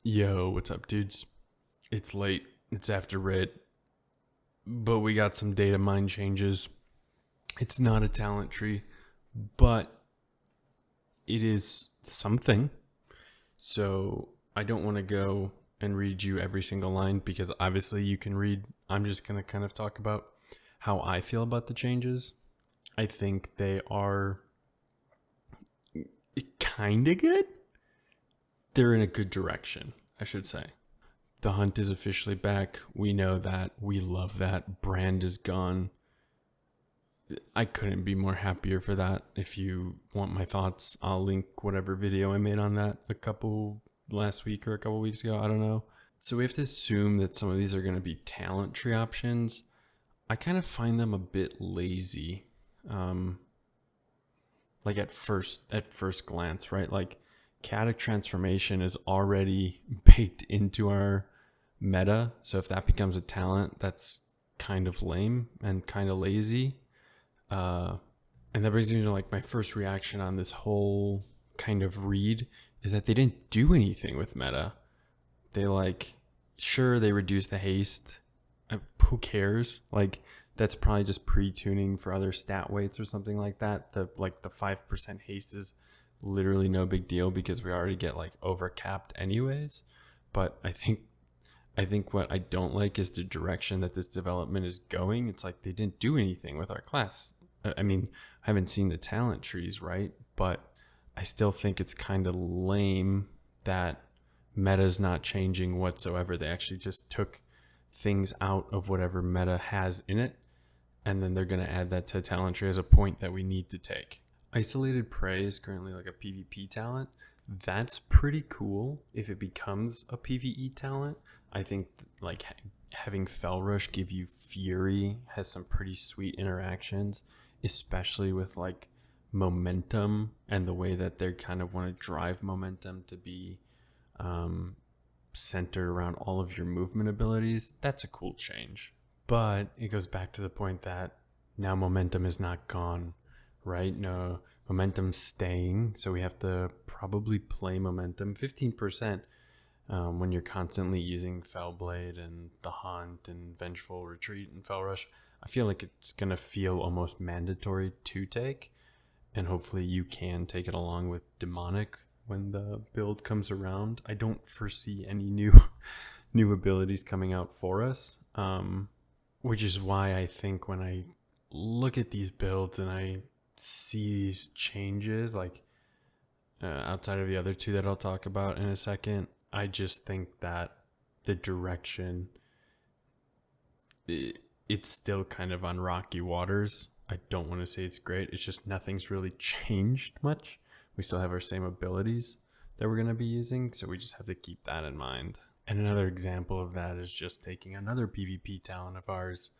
Yo, what's up, dudes? It's late. It's after red, but we got some data mine changes. It's not a talent tree, but it is something. So I don't want to go and read you every single line because obviously you can read. I'm just going to kind of talk about how I feel about the changes. I think they are kind of good. They're in a good direction, I should say. The hunt is officially back. We know that. We love that. Brand is gone. I couldn't be more happier for that. If you want my thoughts, I'll link whatever video I made on that last week or a couple weeks ago. I don't know. So we have to assume that some of these are going to be talent tree options. I kind of find them a bit lazy. Like at first glance, right? Like Chaotic Transformation is already baked into our meta. So if that becomes a talent, that's kind of lame and kind of lazy. And that brings me to like my first reaction on this whole kind of read is that they didn't do anything with meta. They they reduced the haste. Who cares? Like that's probably just pre-tuning for other stat weights or something like that. The 5% haste is literally no big deal because we already get like overcapped anyways. But I think what I don't like is the direction that this development is going. It's like they didn't do anything with our class. I mean, I haven't seen the talent trees, right? But I still think it's kind of lame that meta's not changing whatsoever. They actually just took things out of whatever meta has in it, and then they're going to add that to talent tree as a point that we need to take. Isolated Prey is currently like a PvP talent. That's pretty cool if it becomes a PvE talent. I think like having Fell Rush give you Fury has some pretty sweet interactions, especially with like momentum and the way that they kind of want to drive momentum to be centered around all of your movement abilities. That's a cool change. But it goes back to the point that now momentum is not gone, right? No, momentum's staying. So we have to probably play momentum 15%. When you're constantly using Fellblade and the Hunt and Vengeful Retreat and Fell Rush, I feel like it's going to feel almost mandatory to take. And hopefully you can take it along with Demonic when the build comes around. I don't foresee any new abilities coming out for us, which is why I think when I look at these builds and I see these changes, like outside of the other two that I'll talk about in a second, I just think that the direction, it's still kind of on rocky waters. I don't want to say it's great. It's just nothing's really changed much. We still have our same abilities that we're going to be using, so we just have to keep that in mind. And another example of that is just taking another PvP talent of ours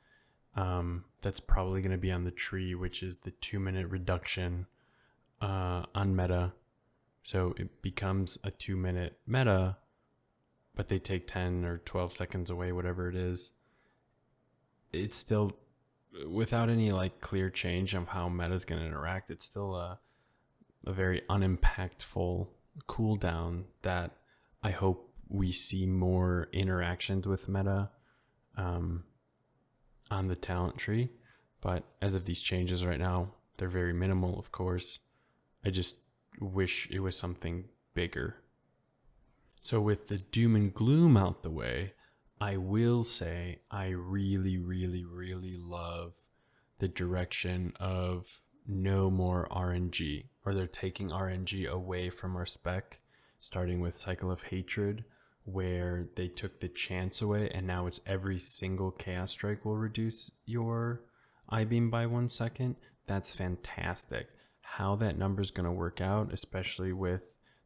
that's probably going to be on the tree, which is the 2-minute reduction on meta. So it becomes a 2-minute meta, but they take 10 or 12 seconds away, whatever it is. It's still, without any like clear change of how meta is going to interact, it's still a very unimpactful cooldown that I hope we see more interactions with meta on the talent tree. But as of these changes right now, they're very minimal, of course. I just wish it was something bigger. So with the doom and gloom out the way, I will say I really, really, really love the direction of no more RNG, or they're taking RNG away from our spec, starting with Cycle of Hatred, where they took the chance away, and now it's every single Chaos Strike will reduce your I-Beam by 1 second. That's fantastic. How that number is going to work out, especially with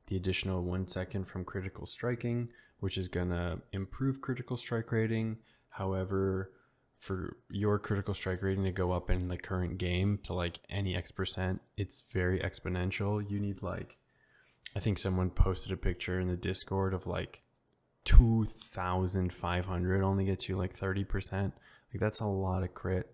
the additional 1 second from critical striking, which is going to improve critical strike rating. However, for your critical strike rating to go up in the current game to like any X%, it's very exponential. You need like, I think someone posted a picture in the Discord of like 2,500 only gets you like 30%. Like that's a lot of crit.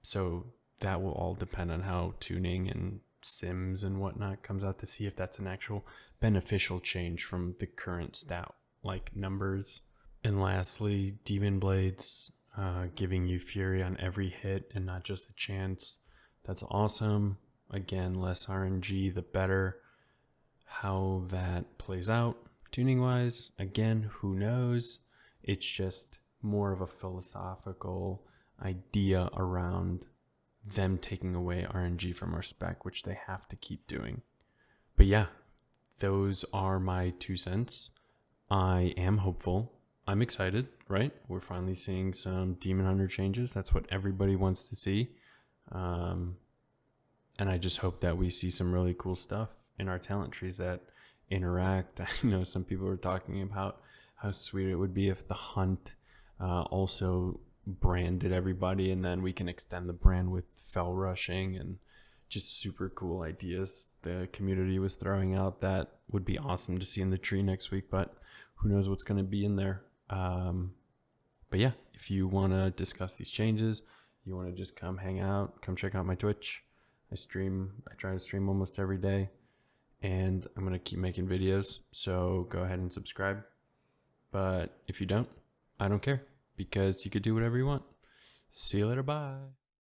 So that will all depend on how tuning and sims and whatnot comes out to see if that's an actual beneficial change from the current stat like numbers. And lastly, Demon Blades, giving you Fury on every hit and not just a chance. That's awesome. Again, less RNG, the better. How that plays out tuning wise, again, who knows? It's just more of a philosophical idea around them taking away RNG from our spec, which they have to keep doing. But yeah, those are my 2 cents. I am hopeful. I'm excited, right? We're finally seeing some Demon Hunter changes. That's what everybody wants to see. And I just hope that we see some really cool stuff in our talent trees that interact. I know some people were talking about how sweet it would be if the hunt also branded everybody, and then we can extend the brand with fell rushing and just super cool ideas the community was throwing out that would be awesome to see in the tree next week, but who knows what's going to be in there. But yeah, if you want to discuss these changes, you want to just come hang out, come check out my Twitch. I try to stream almost every day, and I'm going to keep making videos, so go ahead and subscribe. But if you don't, I don't care, because you could do whatever you want. See you later, bye.